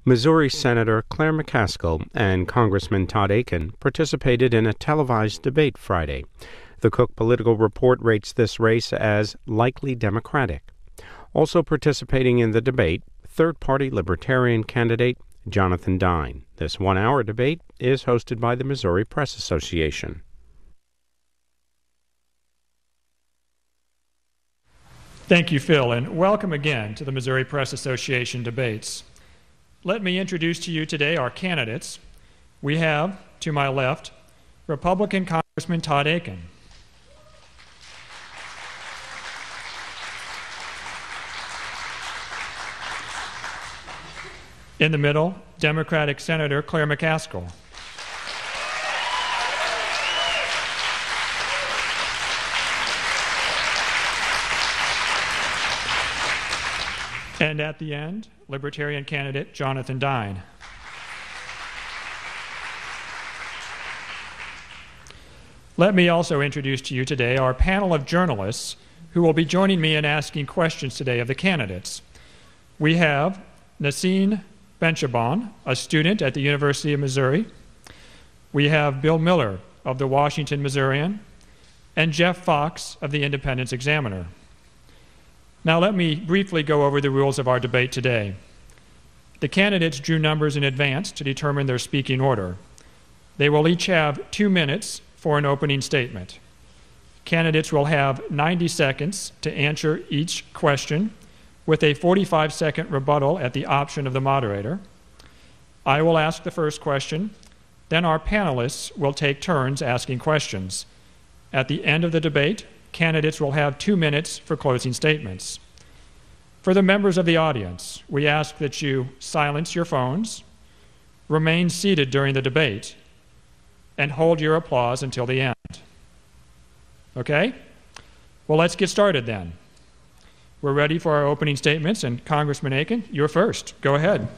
Missouri Senator Claire McCaskill and Congressman Todd Akin participated in a televised debate Friday. The Cook Political Report rates this race as likely Democratic. Also participating in the debate, third-party Libertarian candidate Jonathan Dine. This one-hour debate is hosted by the Missouri Press Association. Thank you, Phil, and welcome again to the Missouri Press Association debates. Let me introduce to you today our candidates. We have, to my left, Republican Congressman Todd Akin. In the middle, Democratic Senator Claire McCaskill. And at the end, Libertarian candidate Jonathan Dine. Let me also introduce to you today our panel of journalists who will be joining me in asking questions today of the candidates. We have Nassine Benchabon, a student at the University of Missouri. We have Bill Miller of the Washington Missourian, and Jeff Fox of the Independence Examiner. Now let me briefly go over the rules of our debate today. The candidates drew numbers in advance to determine their speaking order. They will each have 2 minutes for an opening statement. Candidates will have 90 seconds to answer each question, with a 45-second rebuttal at the option of the moderator. I will ask the first question, then our panelists will take turns asking questions. At the end of the debate, candidates will have 2 minutes for closing statements. For the members of the audience, we ask that you silence your phones, remain seated during the debate, and hold your applause until the end. Okay? Well, let's get started then. We're ready for our opening statements, and Congressman Akin, you're first. Go ahead.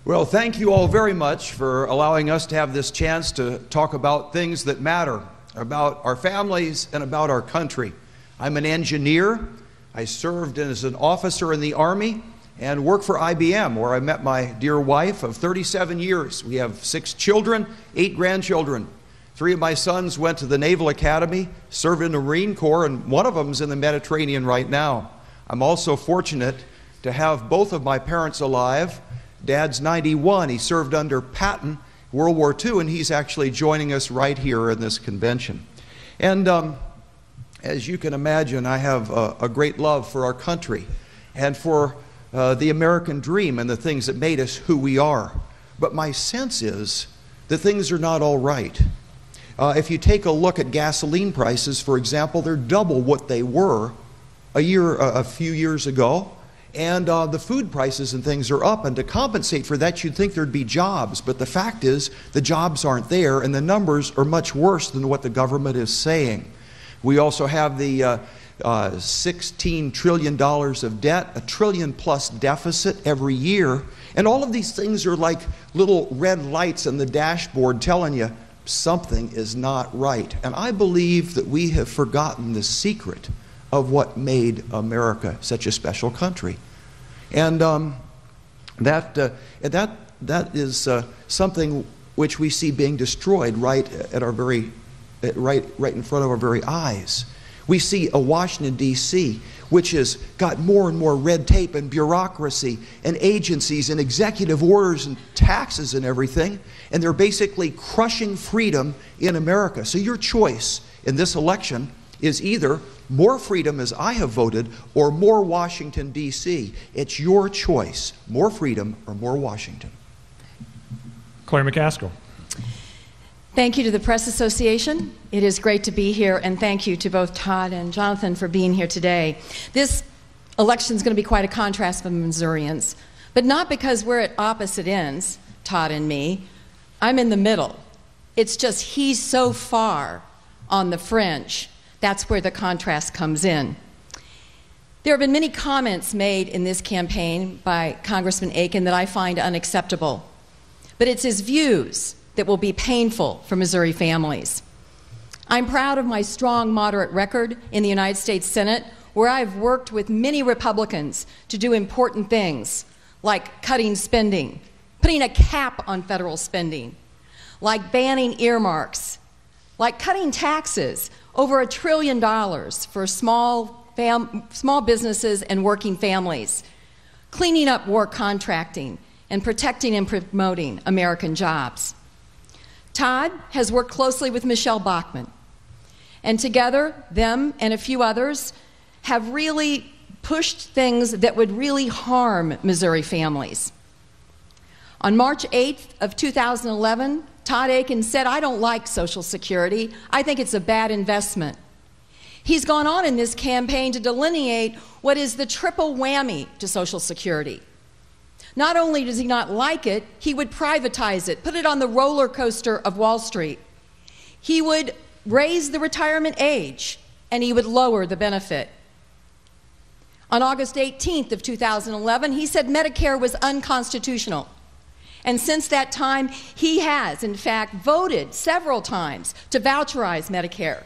Well, thank you all very much for allowing us to have this chance to talk about things that matter, about our families and about our country. I'm an engineer. I served as an officer in the Army and worked for IBM, where I met my dear wife of 37 years. We have 6 children, 8 grandchildren. 3 of my sons went to the Naval Academy, served in the Marine Corps, and one of them's in the Mediterranean right now. I'm also fortunate to have both of my parents alive. Dad's 91. He served under Patton, World War II, and he's actually joining us right here in this convention. And as you can imagine, I have a great love for our country and for the American dream and the things that made us who we are. But my sense is that things are not all right. If you take a look at gasoline prices, for example, they're double what they were a few years ago. And the food prices and things are up, and to compensate for that, you'd think there'd be jobs. But the fact is, the jobs aren't there, and the numbers are much worse than what the government is saying. We also have the $16 trillion of debt, a trillion-plus deficit every year. And all of these things are like little red lights on the dashboard telling you something is not right. And I believe that we have forgotten the secret of what made America such a special country. And that is something which we see being destroyed right in front of our very eyes. We see a Washington, D.C., which has got more and more red tape and bureaucracy and agencies and executive orders and taxes and everything, and they're basically crushing freedom in America. So your choice in this election is either more freedom, as I have voted, or more Washington, D.C. It's your choice, more freedom or more Washington. Claire McCaskill. Thank you to the Press Association. It is great to be here, and thank you to both Todd and Jonathan for being here today. This election is going to be quite a contrast for the Missourians, but not because we're at opposite ends, Todd and me. I'm in the middle. It's just he's so far on the fringe. That's where the contrast comes in. There have been many comments made in this campaign by Congressman Akin that I find unacceptable, but it's his views that will be painful for Missouri families. I'm proud of my strong moderate record in the United States Senate, where I've worked with many Republicans to do important things like cutting spending, putting a cap on federal spending, like banning earmarks, like cutting taxes over $1 trillion for small businesses and working families, cleaning up war contracting, and protecting and promoting American jobs. Todd has worked closely with Michelle Bachmann, and together, them and a few others have really pushed things that would really harm Missouri families. On March 8th of 2011, Todd Akin said, "I don't like Social Security. I think it's a bad investment." He's gone on in this campaign to delineate what is the triple whammy to Social Security. Not only does he not like it, he would privatize it, put it on the roller coaster of Wall Street. He would raise the retirement age, and he would lower the benefit. On August 18th of 2011, he said Medicare was unconstitutional. And since that time, he has, in fact, voted several times to voucherize Medicare,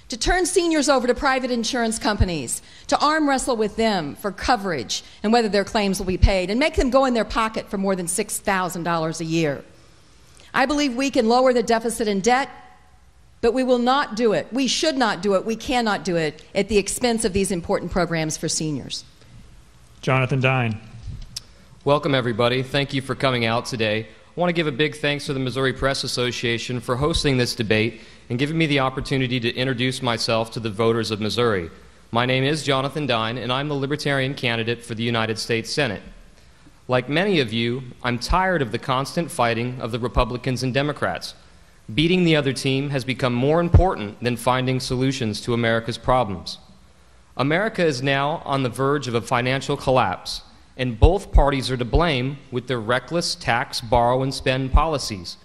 to turn seniors over to private insurance companies, to arm wrestle with them for coverage and whether their claims will be paid, and make them go in their pocket for more than $6,000 a year. I believe we can lower the deficit and debt, but we will not do it. We should not do it. We cannot do it at the expense of these important programs for seniors. Jonathan Dine. Welcome, everybody. Thank you for coming out today. I want to give a big thanks to the Missouri Press Association for hosting this debate and giving me the opportunity to introduce myself to the voters of Missouri. My name is Jonathan Dine, and I'm the Libertarian candidate for the United States Senate. Like many of you, I'm tired of the constant fighting of the Republicans and Democrats. Beating the other team has become more important than finding solutions to America's problems. America is now on the verge of a financial collapse, and both parties are to blame with their reckless tax, borrow, and spend policies.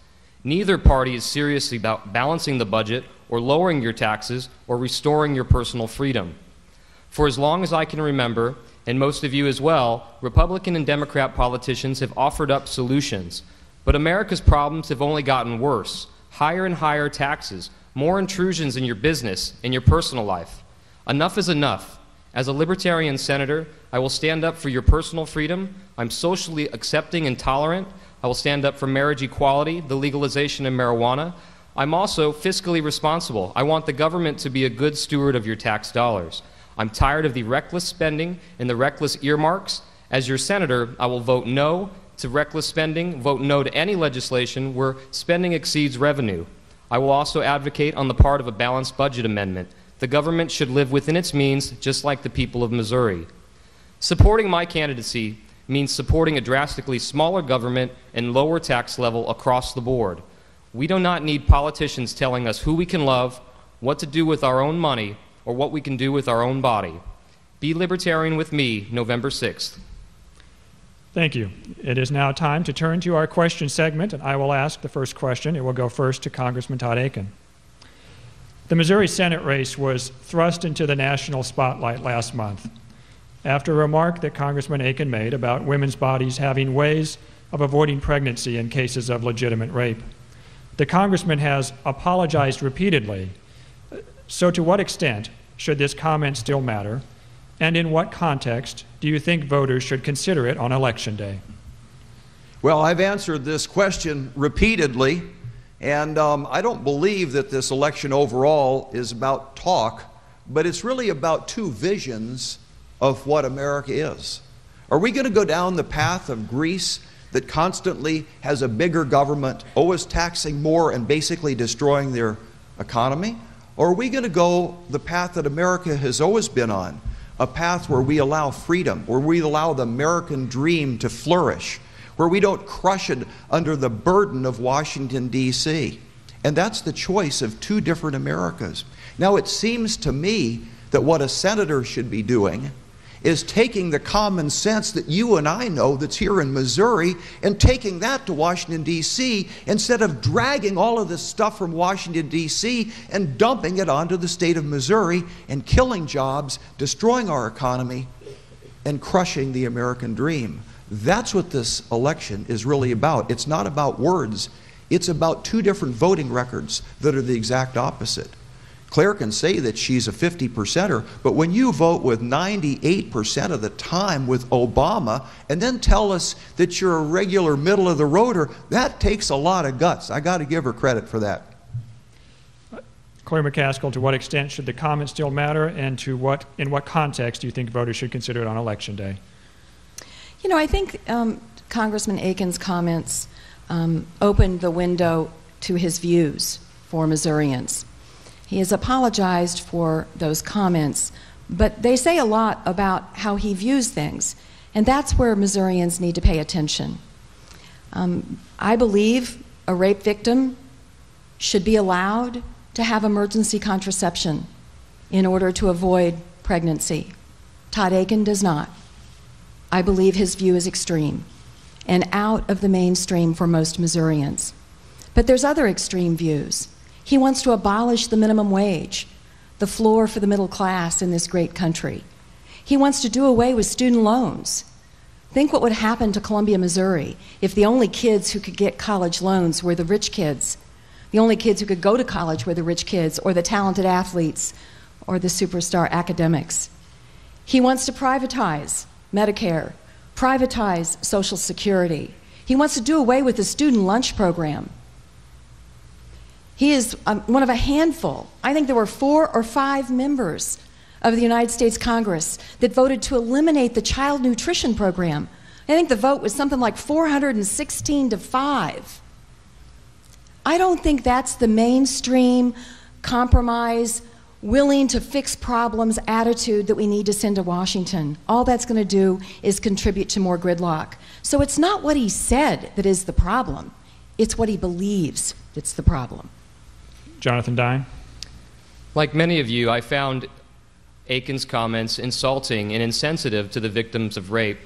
Neither party is serious about balancing the budget or lowering your taxes or restoring your personal freedom. For as long as I can remember, and most of you as well, Republican and Democrat politicians have offered up solutions, but America's problems have only gotten worse. Higher and higher taxes, more intrusions in your business and your personal life. Enough is enough. As a Libertarian senator, I will stand up for your personal freedom. I'm socially accepting and tolerant. I will stand up for marriage equality, the legalization of marijuana. I'm also fiscally responsible. I want the government to be a good steward of your tax dollars. I'm tired of the reckless spending and the reckless earmarks. As your senator, I will vote no to reckless spending, vote no to any legislation where spending exceeds revenue. I will also advocate on the part of a balanced budget amendment. The government should live within its means, just like the people of Missouri. Supporting my candidacy means supporting a drastically smaller government and lower tax level across the board. We do not need politicians telling us who we can love, what to do with our own money, or what we can do with our own body. Be Libertarian with me, November 6th. Thank you. It is now time to turn to our question segment, and I will ask the first question. It will go first to Congressman Todd Akin. The Missouri Senate race was thrust into the national spotlight last month after a remark that Congressman Akin made about women's bodies having ways of avoiding pregnancy in cases of legitimate rape. The congressman has apologized repeatedly. So to what extent should this comment still matter? And in what context do you think voters should consider it on Election Day? Well, I've answered this question repeatedly, and I don't believe that this election overall is about talk, but it's really about two visions of what America is. Are we going to go down the path of Greece that constantly has a bigger government, always taxing more and basically destroying their economy? Or are we going to go the path that America has always been on? A path where we allow freedom, where we allow the American dream to flourish, where we don't crush it under the burden of Washington, D.C. And that's the choice of two different Americas. Now, it seems to me that what a senator should be doing is taking the common sense that you and I know that's here in Missouri and taking that to Washington, D.C. instead of dragging all of this stuff from Washington, D.C. and dumping it onto the state of Missouri and killing jobs, destroying our economy, and crushing the American dream. That's what this election is really about. It's not about words. It's about two different voting records that are the exact opposite. Claire can say that she's a 50%er, but when you vote with 98% of the time with Obama and then tell us that you're a regular middle-of-the-roader, that takes a lot of guts. I got to give her credit for that. Claire McCaskill, to what extent should the comments still matter, and in what context do you think voters should consider it on Election Day? You know, I think Congressman Akin's comments opened the window to his views for Missourians. He has apologized for those comments, but they say a lot about how he views things, and that's where Missourians need to pay attention. I believe a rape victim should be allowed to have emergency contraception in order to avoid pregnancy. Todd Akin does not. I believe his view is extreme and out of the mainstream for most Missourians. But there's other extreme views. He wants to abolish the minimum wage, the floor for the middle class in this great country. He wants to do away with student loans. Think what would happen to Columbia, Missouri, if the only kids who could get college loans were the rich kids, the only kids who could go to college were the rich kids, or the talented athletes, or the superstar academics. He wants to privatize Medicare, privatize Social Security. He wants to do away with the student lunch program. He is one of a handful. I think there were 4 or 5 members of the United States Congress that voted to eliminate the child nutrition program. I think the vote was something like 416 to 5. I don't think that's the mainstream, compromise, willing to fix problems attitude that we need to send to Washington. All that's going to do is contribute to more gridlock. So it's not what he said that is the problem. It's what he believes that's the problem. Jonathan Dine. Like many of you, I found Akin's comments insulting and insensitive to the victims of rape,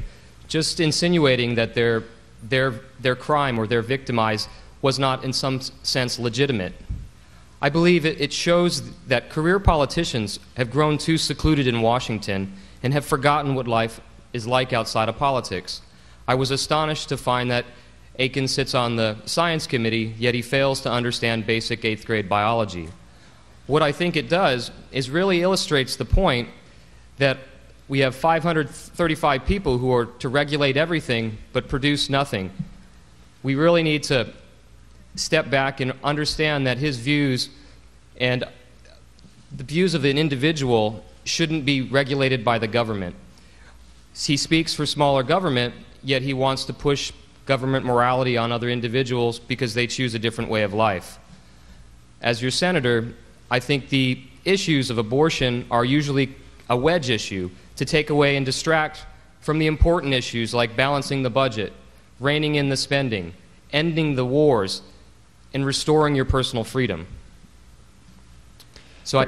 just insinuating that their crime or their victimized was not in some sense legitimate. I believe it shows that career politicians have grown too secluded in Washington and have forgotten what life is like outside of politics. I was astonished to find that Akin sits on the science committee, yet he fails to understand basic 8th grade biology. What I think it does is really illustrates the point that we have 535 people who are to regulate everything but produce nothing. We really need to step back and understand that his views and the views of an individual shouldn't be regulated by the government. He speaks for smaller government, yet he wants to push government morality on other individuals because they choose a different way of life. As your senator, I think the issues of abortion are usually a wedge issue to take away and distract from the important issues like balancing the budget, reining in the spending, ending the wars, and restoring your personal freedom. So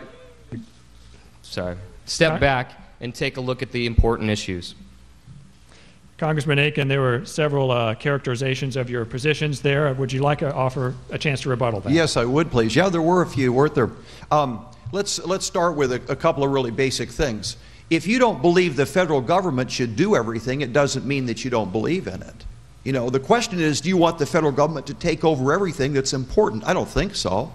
step back and take a look at the important issues. Congressman Akin, there were several characterizations of your positions there. Would you like to offer a chance to rebuttal that? Yes, I would, please. Yeah, there were a few, weren't there? Let's start with a couple of really basic things. If you don't believe the federal government should do everything, it doesn't mean that you don't believe in it. You know, the question is, do you want the federal government to take over everything that's important? I don't think so.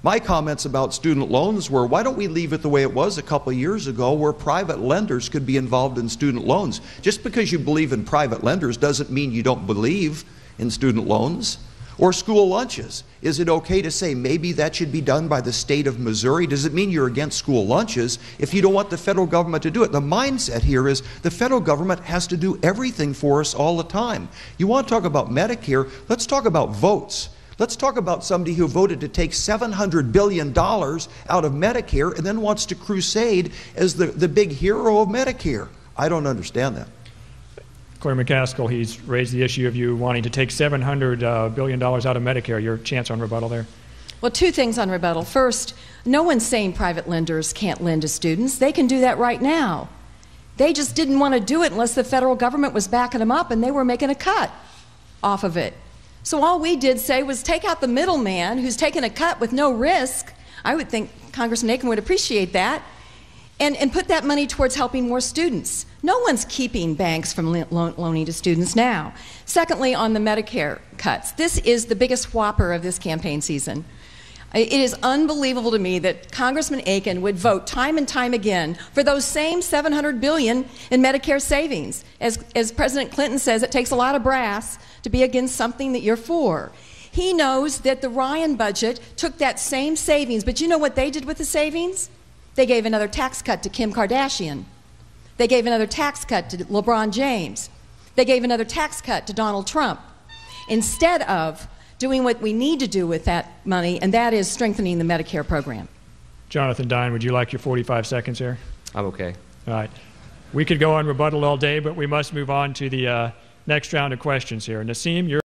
My comments about student loans were, why don't we leave it the way it was a couple of years ago, where private lenders could be involved in student loans? Just because you believe in private lenders doesn't mean you don't believe in student loans. Or school lunches. Is it okay to say maybe that should be done by the state of Missouri? Does it mean you're against school lunches if you don't want the federal government to do it? The mindset here is the federal government has to do everything for us all the time. You want to talk about Medicare? Let's talk about votes. Let's talk about somebody who voted to take $700 billion out of Medicare and then wants to crusade as the big hero of Medicare. I don't understand that. Claire McCaskill, he's raised the issue of you wanting to take $700 billion out of Medicare. Your chance on rebuttal there. Well, 2 things on rebuttal. First, no one's saying private lenders can't lend to students. They can do that right now. They just didn't want to do it unless the federal government was backing them up and they were making a cut off of it. So all we did say was take out the middleman who's taking a cut with no risk. I would think Congressman Akin would appreciate that. And put that money towards helping more students. No one's keeping banks from loaning to students now. Secondly, on the Medicare cuts, this is the biggest whopper of this campaign season. It is unbelievable to me that Congressman Akin would vote time and time again for those same $700 billion in Medicare savings. As President Clinton says, it takes a lot of brass to be against something that you're for. He knows that the Ryan budget took that same savings, but you know what they did with the savings? They gave another tax cut to Kim Kardashian. They gave another tax cut to LeBron James. They gave another tax cut to Donald Trump, instead of doing what we need to do with that money, and that is strengthening the Medicare program. Jonathan Dine, would you like your 45 seconds here? I'm okay. All right. We could go on rebuttal all day, but we must move on to the next round of questions here. Nassim, you're